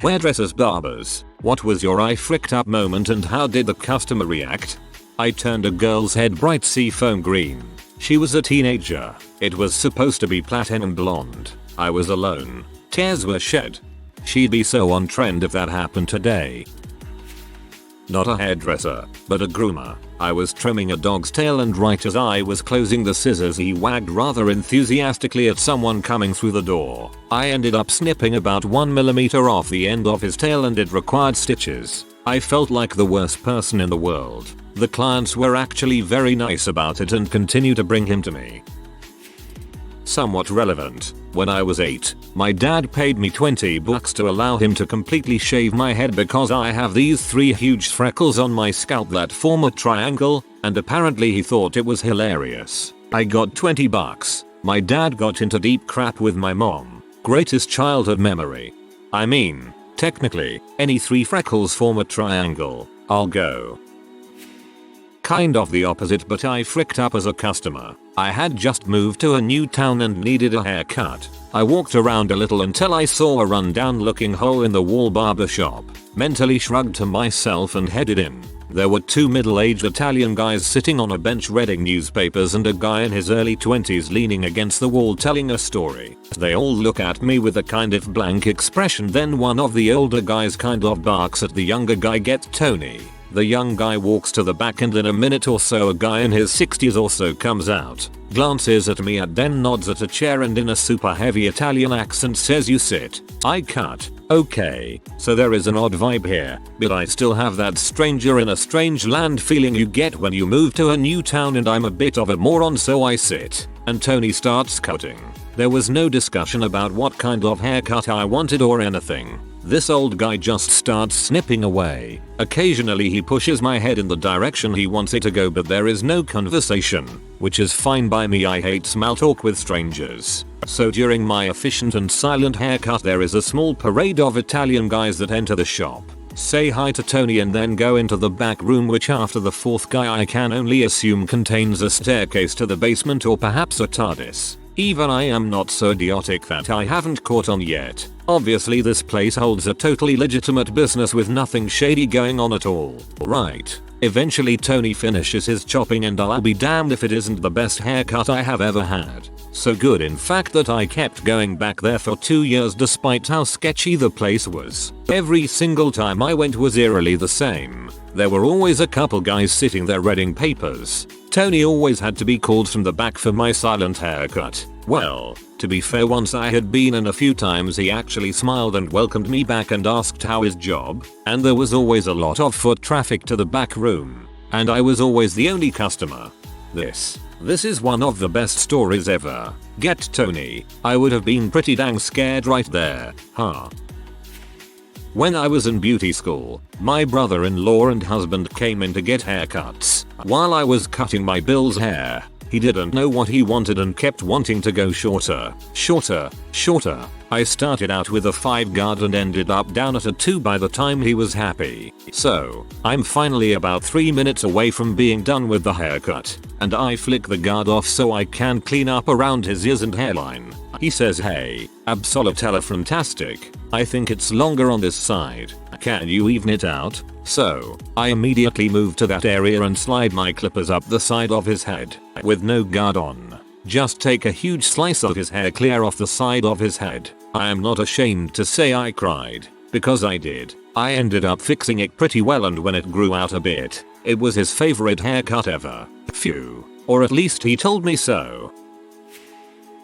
Hairdressers, barbers, what was your eye fricked up moment and how did the customer react? I turned a girl's head bright seafoam green. She was a teenager. It was supposed to be platinum blonde. I was alone. Tears were shed. She'd be so on trend if that happened today. Not a hairdresser, but a groomer. I was trimming a dog's tail and right as I was closing the scissors he wagged rather enthusiastically at someone coming through the door. I ended up snipping about 1mm off the end of his tail and it required stitches. I felt like the worst person in the world. The clients were actually very nice about it and continued to bring him to me. Somewhat relevant. When I was 8, my dad paid me $20 to allow him to completely shave my head because I have these 3 huge freckles on my scalp that form a triangle, and apparently he thought it was hilarious. I got $20. My dad got into deep crap with my mom. Greatest childhood memory. I mean, technically, any 3 freckles form a triangle. I'll go. Kind of the opposite, but I fricked up as a customer. I had just moved to a new town and needed a haircut. I walked around a little until I saw a rundown looking hole in the wall barbershop. Mentally shrugged to myself and headed in. There were 2 middle-aged Italian guys sitting on a bench reading newspapers and a guy in his early 20s leaning against the wall telling a story. They all look at me with a kind of blank expression, then one of the older guys kind of barks at the younger guy, "Get Tony." The young guy walks to the back and in a minute or so a guy in his 60s also comes out, glances at me and then nods at a chair and in a super heavy Italian accent says, "You sit, I cut." Okay, so there is an odd vibe here, but I still have that stranger in a strange land feeling you get when you move to a new town, and I'm a bit of a moron, so I sit, and Tony starts cutting. There was no discussion about what kind of haircut I wanted or anything. This old guy just starts snipping away. Occasionally he pushes my head in the direction he wants it to go, but there is no conversation, which is fine by me. I hate small talk with strangers. So during my efficient and silent haircut there is a small parade of Italian guys that enter the shop, say hi to Tony and then go into the back room, which after the 4th guy I can only assume contains a staircase to the basement or perhaps a TARDIS. Even I am not so idiotic that I haven't caught on yet. Obviously this place holds a totally legitimate business with nothing shady going on at all. Right. Eventually Tony finishes his chopping and I'll be damned if it isn't the best haircut I have ever had. So good in fact that I kept going back there for 2 years despite how sketchy the place was. Every single time I went was eerily the same. There were always a couple guys sitting there reading papers. Tony always had to be called from the back for my silent haircut. Well, to be fair, once I had been in a few times he actually smiled and welcomed me back and asked how his job, and there was always a lot of foot traffic to the back room, and I was always the only customer. This is one of the best stories ever. Get Tony. I would have been pretty dang scared right there, huh? When I was in beauty school, my brother-in-law and husband came in to get haircuts. While I was cutting my Bill's hair, he didn't know what he wanted and kept wanting to go shorter, shorter, shorter. I started out with a 5 guard and ended up down at a 2 by the time he was happy. So, I'm finally about 3 minutes away from being done with the haircut, and I flick the guard off so I can clean up around his ears and hairline. He says, "Hey, absolutely fantastic. I think it's longer on this side. Can you even it out?" So, I immediately move to that area and slide my clippers up the side of his head, with no guard on. Just take a huge slice of his hair clear off the side of his head. I am not ashamed to say I cried, because I did. I ended up fixing it pretty well, and when it grew out a bit, it was his favorite haircut ever. Phew. Or at least he told me so.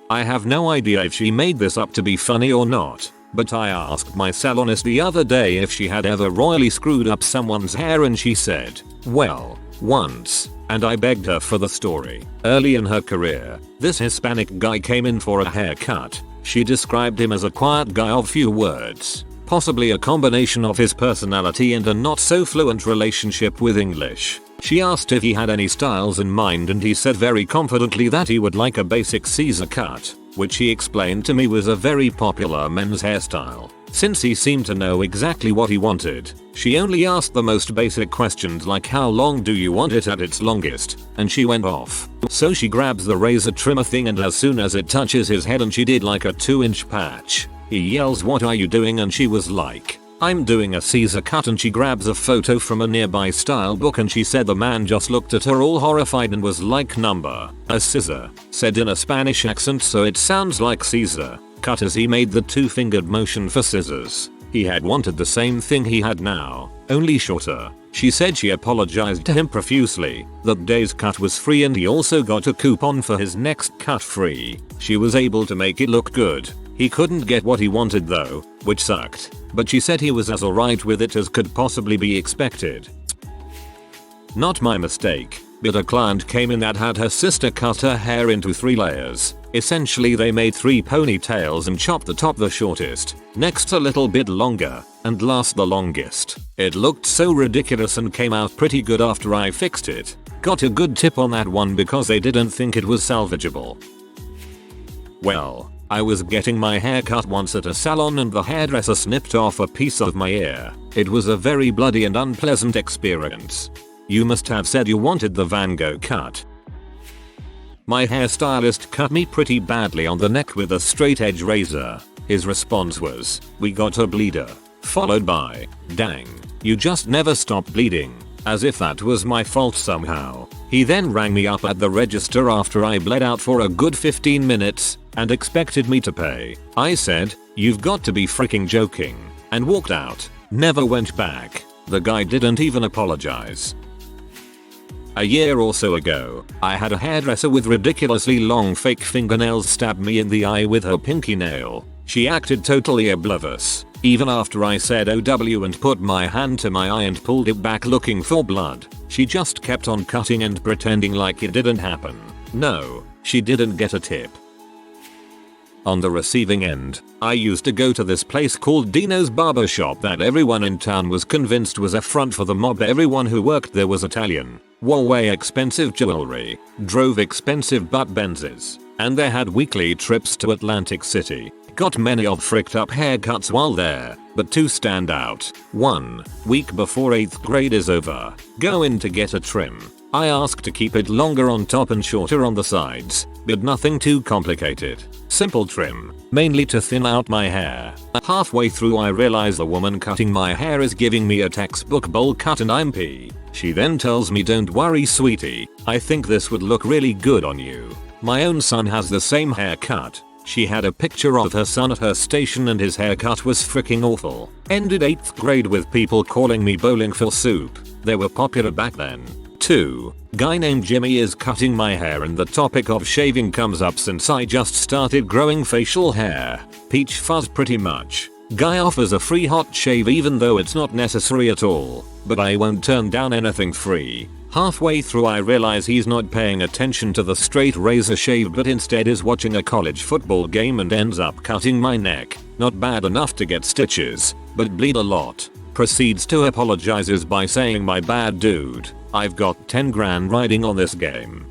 I have no idea if she made this up to be funny or not, but I asked my salonist the other day if she had ever royally screwed up someone's hair, and she said, well, once, and I begged her for the story. Early in her career, this Hispanic guy came in for a haircut. She described him as a quiet guy of few words, possibly a combination of his personality and a not so fluent relationship with English. She asked if he had any styles in mind, and he said very confidently that he would like a basic Caesar cut, which he explained to me was a very popular men's hairstyle. Since he seemed to know exactly what he wanted, she only asked the most basic questions like how long do you want it at its longest, and she went off. So she grabs the razor trimmer thing, and as soon as it touches his head, and she did like a 2-inch patch, he yells, "What are you doing?" and she was like, I'm doing a Caesar cut and she grabs a photo from a nearby style book and she said the man just looked at her all horrified and was like number, a scissor, said in a Spanish accent so it sounds like Caesar, cut as he made the two-fingered motion for scissors. He had wanted the same thing he had now, only shorter. She said she apologized to him profusely, that day's cut was free and he also got a coupon for his next cut free. She was able to make it look good. He couldn't get what he wanted though, which sucked, but she said he was as alright with it as could possibly be expected. Not my mistake, but a client came in that had her sister cut her hair into 3 layers. Essentially they made 3 ponytails and chopped the top the shortest, next a little bit longer, and last the longest. It looked so ridiculous and came out pretty good after I fixed it. Got a good tip on that one because they didn't think it was salvageable. Well, I was getting my hair cut once at a salon and the hairdresser snipped off a piece of my ear. It was a very bloody and unpleasant experience. You must have said you wanted the Van Gogh cut. My hairstylist cut me pretty badly on the neck with a straight edge razor. His response was, "We got a bleeder," followed by, "Dang, you just never stop bleeding," as if that was my fault somehow. He then rang me up at the register after I bled out for a good 15 minutes and expected me to pay. I said, "You've got to be freaking joking," and walked out. Never went back. The guy didn't even apologize. A year or so ago, I had a hairdresser with ridiculously long fake fingernails stab me in the eye with her pinky nail. She acted totally oblivious, even after I said OW and put my hand to my eye and pulled it back looking for blood. She just kept on cutting and pretending like it didn't happen. No, she didn't get a tip. On the receiving end, I used to go to this place called Dino's Barbershop that everyone in town was convinced was a front for the mob. Everyone who worked there was Italian, wore way expensive jewelry, drove expensive butt Benzes, and they had weekly trips to Atlantic City. Got many of fricked up haircuts while there, but 2 stand out. 1. Week before 8th grade is over, go in to get a trim. I ask to keep it longer on top and shorter on the sides, but nothing too complicated. Simple trim, mainly to thin out my hair. Halfway through I realize the woman cutting my hair is giving me a textbook bowl cut and I'm pee. She then tells me, "Don't worry sweetie, I think this would look really good on you. My own son has the same haircut." She had a picture of her son at her station and his haircut was freaking awful. Ended 8th grade with people calling me bowling for soup. They were popular back then. 2. Guy named Jimmy is cutting my hair and the topic of shaving comes up since I just started growing facial hair. Peach fuzz pretty much. Guy offers a free hot shave even though it's not necessary at all, but I won't turn down anything free. Halfway through I realize he's not paying attention to the straight razor shave but instead is watching a college football game and ends up cutting my neck. Not bad enough to get stitches, but bleed a lot. Proceeds to apologizes by saying, "My bad dude, I've got 10 grand riding on this game."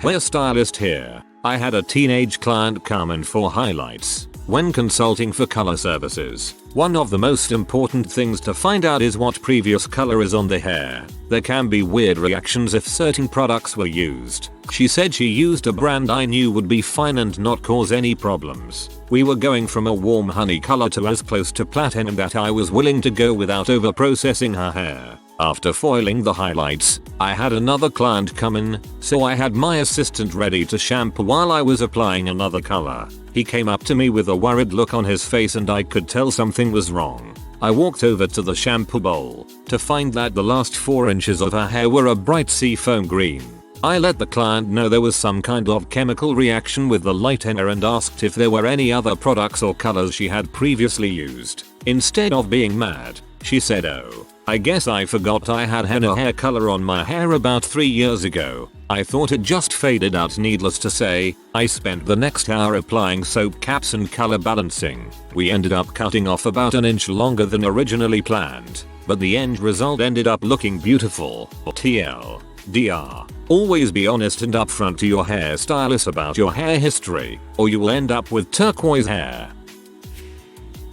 Hairstylist here. I had a teenage client come in for highlights. When consulting for color services, one of the most important things to find out is what previous color is on the hair. There can be weird reactions if certain products were used. She said she used a brand I knew would be fine and not cause any problems. We were going from a warm honey color to as close to platinum that I was willing to go without over processing her hair. After foiling the highlights, I had another client come in, so I had my assistant ready to shampoo while I was applying another color. He came up to me with a worried look on his face and I could tell something was wrong. I walked over to the shampoo bowl to find that the last 4 inches of her hair were a bright seafoam green. I let the client know there was some kind of chemical reaction with the light henna and asked if there were any other products or colors she had previously used. Instead of being mad, she said, "Oh, I guess I forgot I had henna hair color on my hair about 3 years ago. I thought it just faded out." Needless to say, I spent the next hour applying soap caps and color balancing. We ended up cutting off about an inch longer than originally planned, but the end result ended up looking beautiful. TLDR. Always be honest and upfront to your hairstylist about your hair history, or you will end up with turquoise hair.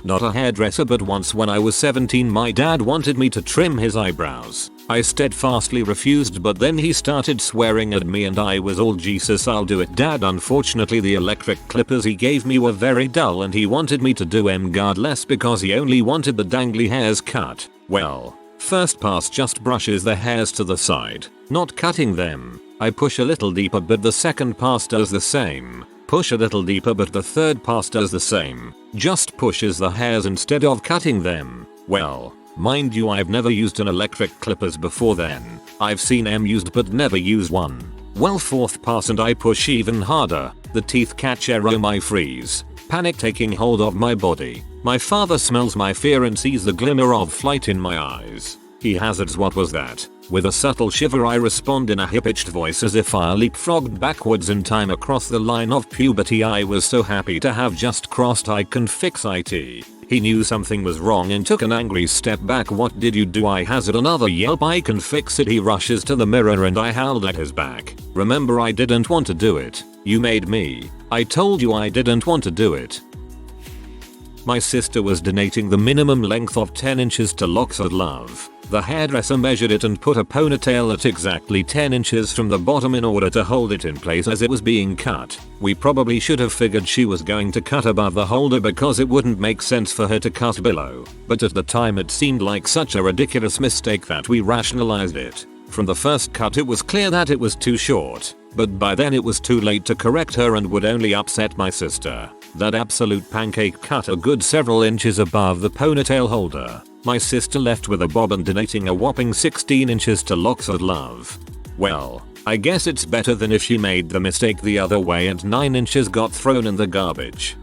Not a hairdresser, but once when I was 17 my dad wanted me to trim his eyebrows. I steadfastly refused, but then he started swearing at me and I was all Jesus, I'll do it dad. Unfortunately the electric clippers he gave me were very dull and he wanted me to do M regardless because he only wanted the dangly hairs cut. Well, first pass just brushes the hairs to the side, not cutting them. I push a little deeper but the second pass does the same. Push a little deeper but the third pass does the same. Just pushes the hairs instead of cutting them. Well, mind you, I've never used an electric clippers before then. I've seen M used but never used one. Well, fourth pass and I push even harder. The teeth catch arrow, I freeze. Panic taking hold of my body. My father smells my fear and sees the glimmer of flight in my eyes. He hazards, what was that? With a subtle shiver I respond in a high-pitched voice as if I leapfrogged backwards in time across the line of puberty I was so happy to have just crossed. I can fix it. He knew something was wrong and took an angry step back. What did you do? I hazard another yelp. I can fix it. He rushes to the mirror and I howled at his back. Remember, I didn't want to do it. You made me. I told you I didn't want to do it. My sister was donating the minimum length of 10 inches to Locks of Love. The hairdresser measured it and put a ponytail at exactly 10 inches from the bottom in order to hold it in place as it was being cut. We probably should have figured she was going to cut above the holder because it wouldn't make sense for her to cut below. But at the time it seemed like such a ridiculous mistake that we rationalized it. From the first cut it was clear that it was too short, but by then it was too late to correct her and would only upset my sister. That absolute pancake cut a good several inches above the ponytail holder. My sister left with a bob and donating a whopping 16 inches to Locks of Love. Well, I guess it's better than if she made the mistake the other way and 9 inches got thrown in the garbage.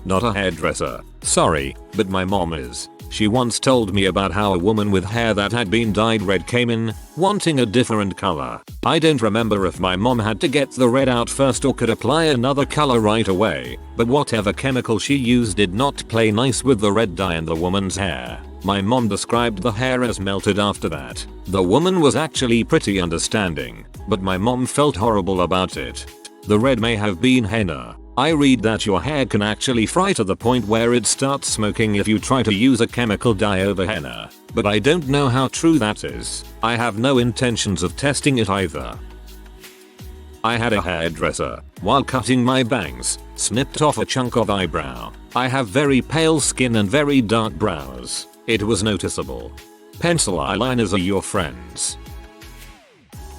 Not a hairdresser, sorry, but my mom is. She once told me about how a woman with hair that had been dyed red came in, wanting a different color. I don't remember if my mom had to get the red out first or could apply another color right away, but whatever chemical she used did not play nice with the red dye in the woman's hair. My mom described the hair as melted after that. The woman was actually pretty understanding, but my mom felt horrible about it. The red may have been henna. I read that your hair can actually fry to the point where it starts smoking if you try to use a chemical dye over henna, but I don't know how true that is. I have no intentions of testing it either. I had a hairdresser, while cutting my bangs, snipped off a chunk of eyebrow. I have very pale skin and very dark brows. It was noticeable. Pencil eyeliners are your friends.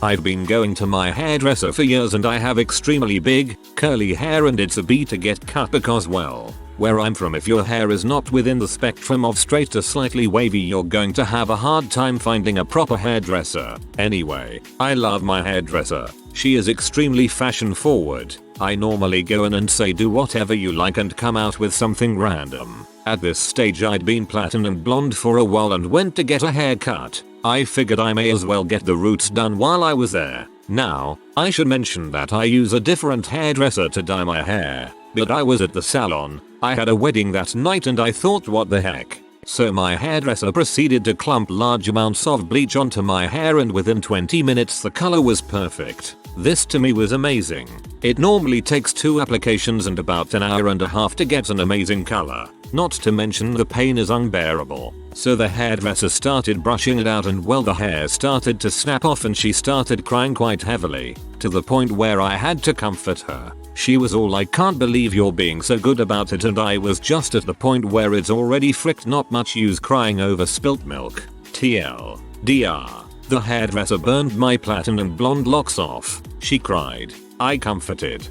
I've been going to my hairdresser for years and I have extremely big, curly hair and it's a B to get cut because, well, where I'm from, if your hair is not within the spectrum of straight to slightly wavy, you're going to have a hard time finding a proper hairdresser. Anyway, I love my hairdresser. She is extremely fashion forward. I normally go in and say do whatever you like and come out with something random. At this stage I'd been platinum blonde for a while and went to get a haircut. I figured I may as well get the roots done while I was there. Now, I should mention that I use a different hairdresser to dye my hair, but I was at the salon. I had a wedding that night and I thought, what the heck. So my hairdresser proceeded to clump large amounts of bleach onto my hair and within 20 minutes the color was perfect. This to me was amazing. It normally takes 2 applications and about an hour and a half to get an amazing color. Not to mention the pain is unbearable. So the hairdresser started brushing it out and well, the hair started to snap off and she started crying quite heavily, to the point where I had to comfort her. She was all, I can't believe you're being so good about it, and I was just at the point where it's already fricked not much use crying over spilt milk. TLDR. The hairdresser burned my platinum blonde locks off. She cried. I comforted.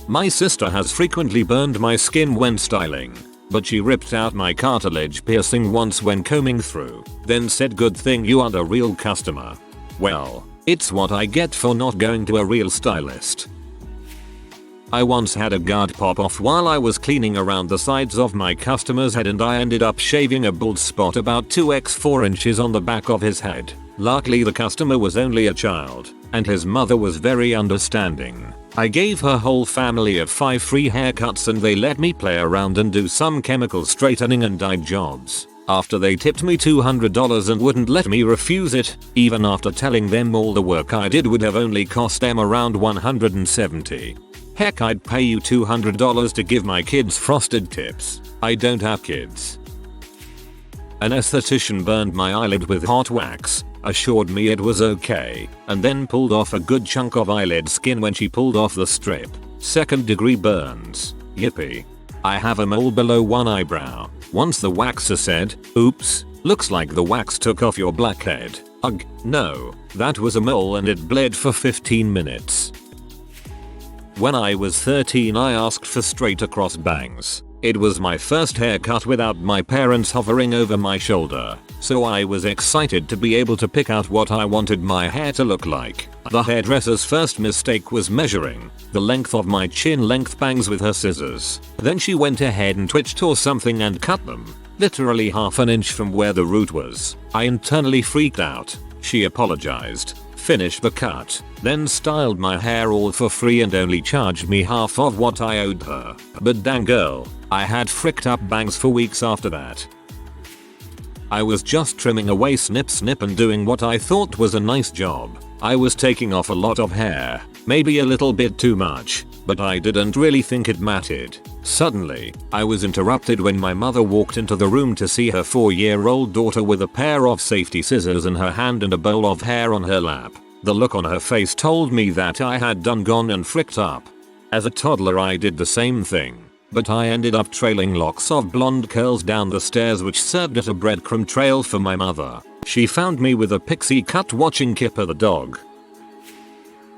My sister has frequently burned my skin when styling, but she ripped out my cartilage piercing once when combing through, then said, good thing you aren't a real customer. Well, it's what I get for not going to a real stylist. I once had a guard pop off while I was cleaning around the sides of my customer's head and I ended up shaving a bald spot about 2x4 inches on the back of his head. Luckily the customer was only a child, and his mother was very understanding. I gave her whole family of 5 free haircuts and they let me play around and do some chemical straightening and dye jobs. After they tipped me $200 and wouldn't let me refuse it, even after telling them all the work I did would have only cost them around $170. Heck, I'd pay you $200 to give my kids frosted tips. I don't have kids. An esthetician burned my eyelid with hot wax, assured me it was okay, and then pulled off a good chunk of eyelid skin when she pulled off the strip. 2nd degree burns. Yippee. I have a mole below one eyebrow. Once the waxer said, "Oops, looks like the wax took off your blackhead." Ugh, no, that was a mole and it bled for 15 minutes. When I was 13 I asked for straight across bangs. It was my first haircut without my parents hovering over my shoulder, so I was excited to be able to pick out what I wanted my hair to look like. The hairdresser's first mistake was measuring the length of my chin length bangs with her scissors. Then she went ahead and twitched or something and cut them, literally half an inch from where the root was. I internally freaked out. She apologized, finished the cut, then styled my hair all for free and only charged me half of what I owed her. But dang girl, I had fricked up bangs for weeks after that. I was just trimming away snip and doing what I thought was a nice job. I was taking off a lot of hair, maybe a little bit too much, but I didn't really think it mattered. Suddenly, I was interrupted when my mother walked into the room to see her 4-year-old daughter with a pair of safety scissors in her hand and a bowl of hair on her lap. The look on her face told me that I had gone and fricked up. As a toddler I did the same thing, but I ended up trailing locks of blonde curls down the stairs which served as a breadcrumb trail for my mother. She found me with a pixie cut watching Kipper the dog.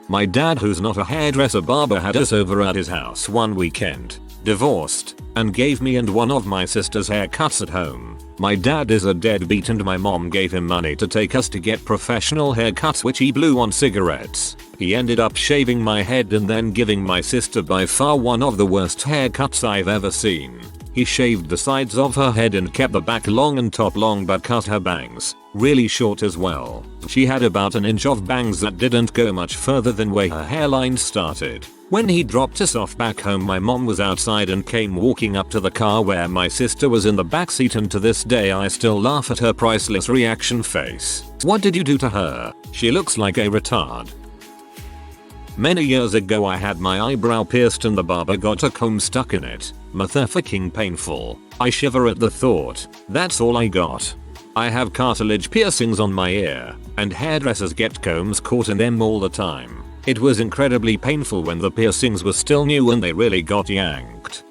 My dad, who's not a hairdresser barber, had us over at his house one weekend, divorced, and gave me and one of my sisters haircuts at home. My dad is a deadbeat and my mom gave him money to take us to get professional haircuts which he blew on cigarettes. He ended up shaving my head and then giving my sister by far one of the worst haircuts I've ever seen. He shaved the sides of her head and kept the back long and top long but cut her bangs really short as well. She had about an inch of bangs that didn't go much further than where her hairline started. When he dropped us off back home my mom was outside and came walking up to the car where my sister was in the backseat, and to this day I still laugh at her priceless reaction face. What did you do to her? She looks like a retard. Many years ago I had my eyebrow pierced and the barber got a comb stuck in it. Motherfucking painful. I shiver at the thought. That's all I got. I have cartilage piercings on my ear, and hairdressers get combs caught in them all the time. It was incredibly painful when the piercings were still new and they really got yanked.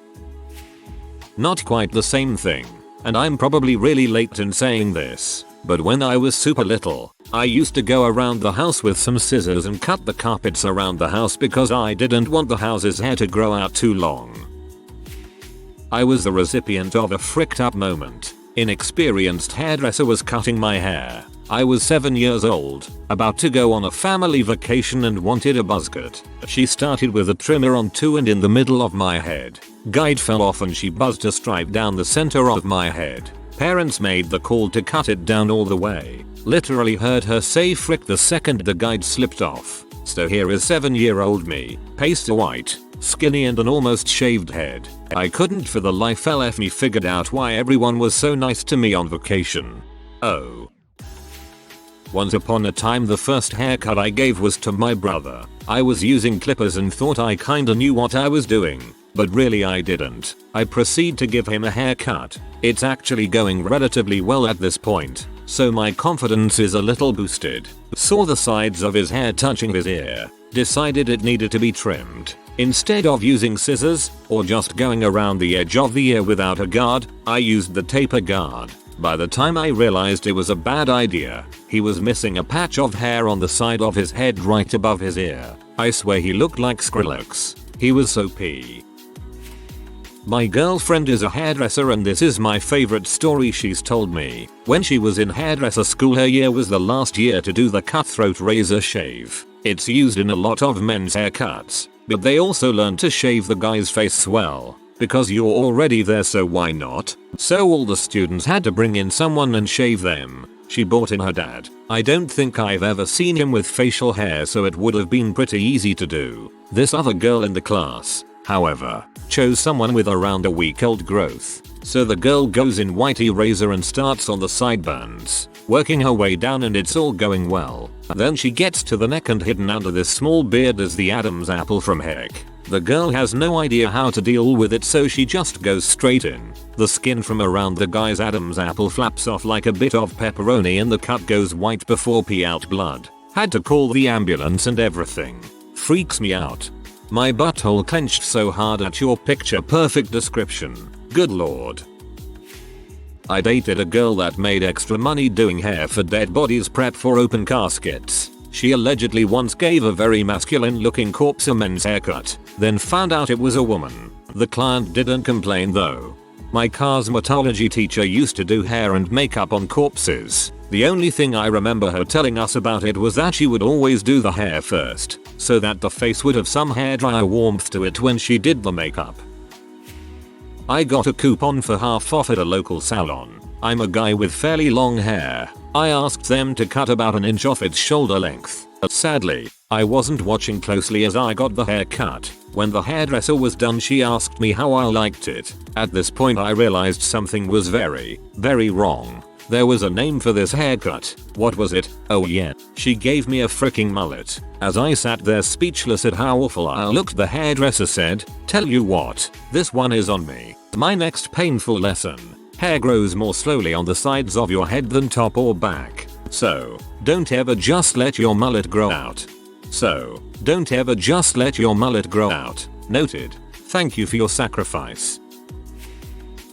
Not quite the same thing, and I'm probably really late in saying this, but when I was super little, I used to go around the house with some scissors and cut the carpets around the house because I didn't want the house's hair to grow out too long. I was the recipient of a fricked up moment. Inexperienced hairdresser was cutting my hair. I was 7 years old, about to go on a family vacation and wanted a buzzcut. She started with a trimmer on 2 and in the middle of my head. Guide fell off and she buzzed a stripe down the center of my head. Parents made the call to cut it down all the way. Literally heard her say frick the second the guide slipped off. So here is 7-year-old me, pasty white, skinny and an almost shaved head. I couldn't for the life LF me figured out why everyone was so nice to me on vacation. Oh. Once upon a time the first haircut I gave was to my brother. I was using clippers and thought I kinda knew what I was doing, but really I didn't. I proceed to give him a haircut. It's actually going relatively well at this point, so my confidence is a little boosted. Saw the sides of his hair touching his ear, decided it needed to be trimmed. Instead of using scissors, or just going around the edge of the ear without a guard, I used the taper guard. By the time I realized it was a bad idea, he was missing a patch of hair on the side of his head right above his ear. I swear he looked like Skrillex. He was so pee. My girlfriend is a hairdresser and this is my favorite story she's told me. When she was in hairdresser school her year was the last year to do the cutthroat razor shave. It's used in a lot of men's haircuts, but they also learn to shave the guy's face well, because you're already there so why not? So all the students had to bring in someone and shave them. She brought in her dad. I don't think I've ever seen him with facial hair so it would have been pretty easy to do. This other girl in the class, however, chose someone with around a week old growth. So the girl goes in whitey razor and starts on the sideburns, working her way down and it's all going well. Then she gets to the neck and hidden under this small beard is the Adam's apple from heck. The girl has no idea how to deal with it, so she just goes straight in. The skin from around the guy's Adam's apple flaps off like a bit of pepperoni and the cut goes white before pee out blood. Had to call the ambulance and everything. Freaks me out. My butthole clenched so hard at your picture perfect description. Good lord. I dated a girl that made extra money doing hair for dead bodies prep for open caskets. She allegedly once gave a very masculine looking corpse a men's haircut, then found out it was a woman. The client didn't complain though. My cosmetology teacher used to do hair and makeup on corpses. The only thing I remember her telling us about it was that she would always do the hair first, so that the face would have some hairdryer warmth to it when she did the makeup. I got a coupon for half off at a local salon. I'm a guy with fairly long hair. I asked them to cut about an inch off its shoulder length. Sadly, I wasn't watching closely as I got the hair cut. When the hairdresser was done, she asked me how I liked it. At this point I realized something was very wrong. There was a name for this haircut. What was it? Oh yeah. She gave me a freaking mullet. As I sat there speechless at how awful I looked, the hairdresser said, "Tell you what, this one is on me." My next painful lesson. Hair grows more slowly on the sides of your head than top or back. So, don't ever just let your mullet grow out. Noted. Thank you for your sacrifice.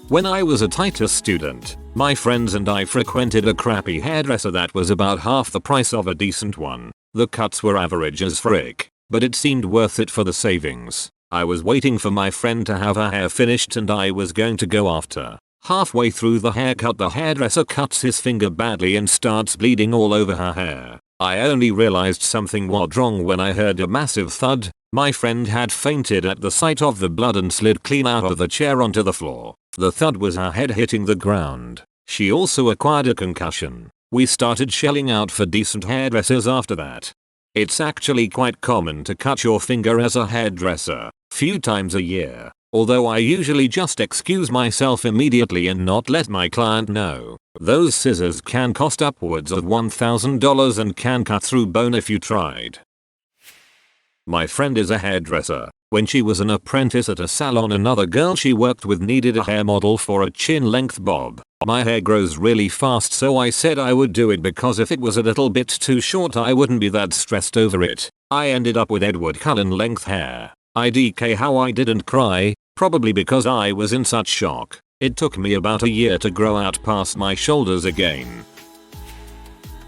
When I was a Titus student, my friends and I frequented a crappy hairdresser that was about half the price of a decent one. The cuts were average as frick, but it seemed worth it for the savings. I was waiting for my friend to have her hair finished and I was going to go after. Halfway through the haircut, the hairdresser cuts his finger badly and starts bleeding all over her hair. I only realized something was wrong when I heard a massive thud. My friend had fainted at the sight of the blood and slid clean out of the chair onto the floor. The thud was her head hitting the ground. She also acquired a concussion. We started shelling out for decent hairdressers after that. It's actually quite common to cut your finger as a hairdresser, few times a year. Although I usually just excuse myself immediately and not let my client know. Those scissors can cost upwards of $1,000 and can cut through bone if you tried. My friend is a hairdresser. When she was an apprentice at a salon, another girl she worked with needed a hair model for a chin-length bob. My hair grows really fast, so I said I would do it because if it was a little bit too short I wouldn't be that stressed over it. I ended up with Edward Cullen length hair. IDK how I didn't cry, probably because I was in such shock. It took me about a year to grow out past my shoulders again.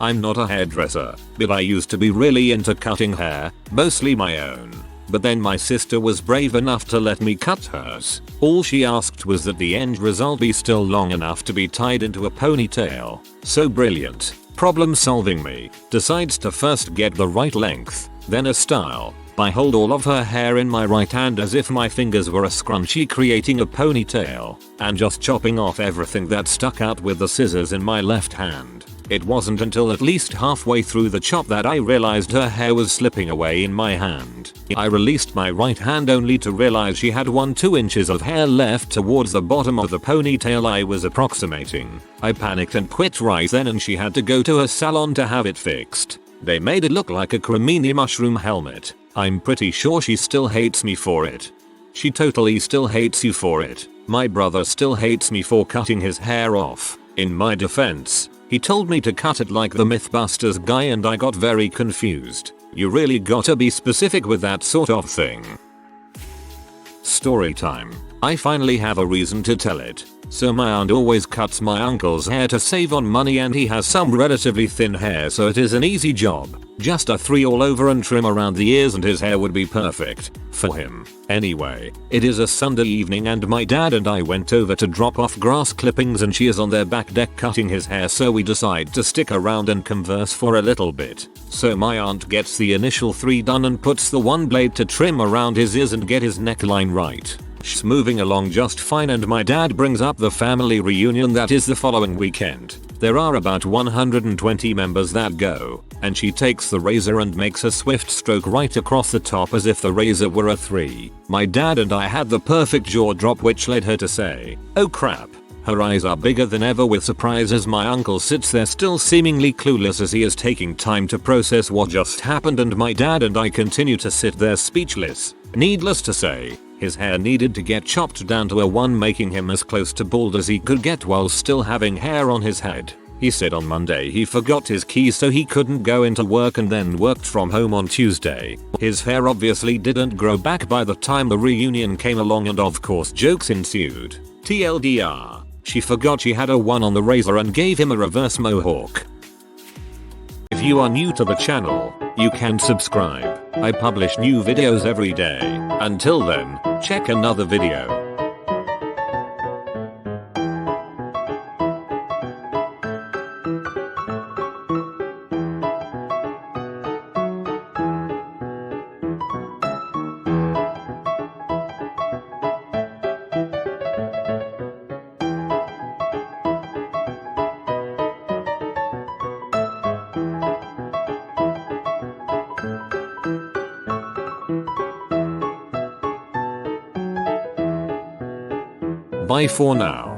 I'm not a hairdresser, but I used to be really into cutting hair, mostly my own. But then my sister was brave enough to let me cut hers. All she asked was that the end result be still long enough to be tied into a ponytail. So brilliant. Problem solving me decides to first get the right length, then a style. I hold all of her hair in my right hand as if my fingers were a scrunchie creating a ponytail, and just chopping off everything that stuck out with the scissors in my left hand. It wasn't until at least halfway through the chop that I realized her hair was slipping away in my hand. I released my right hand only to realize she had 2 inches of hair left towards the bottom of the ponytail I was approximating. I panicked and quit right then, and she had to go to a salon to have it fixed. They made it look like a cremini mushroom helmet. I'm pretty sure she still hates me for it. She totally still hates you for it. My brother still hates me for cutting his hair off. In my defense, he told me to cut it like the Mythbusters guy and I got very confused. You really gotta be specific with that sort of thing. Story time. I finally have a reason to tell it. So my aunt always cuts my uncle's hair to save on money, and he has some relatively thin hair, so it is an easy job. Just a 3 all over and trim around the ears and his hair would be perfect for him. Anyway, it is a Sunday evening and my dad and I went over to drop off grass clippings and she is on their back deck cutting his hair, so we decide to stick around and converse for a little bit. So my aunt gets the initial 3 done and puts the one blade to trim around his ears and get his neckline right. She's moving along just fine, and my dad brings up the family reunion that is the following weekend. There are about 120 members that go, and she takes the razor and makes a swift stroke right across the top as if the razor were a 3. My dad and I had the perfect jaw drop, which led her to say, "Oh crap." Her eyes are bigger than ever with surprise as my uncle sits there still seemingly clueless as he is taking time to process what just happened, and my dad and I continue to sit there speechless. Needless to say, his hair needed to get chopped down to a 1, making him as close to bald as he could get while still having hair on his head. He said on Monday he forgot his keys so he couldn't go into work and then worked from home on Tuesday. His hair obviously didn't grow back by the time the reunion came along, and of course jokes ensued. TLDR, she forgot she had a 1 on the razor and gave him a reverse mohawk. If you are new to the channel, you can subscribe. I publish new videos every day. Until then, check another video. Bye for now.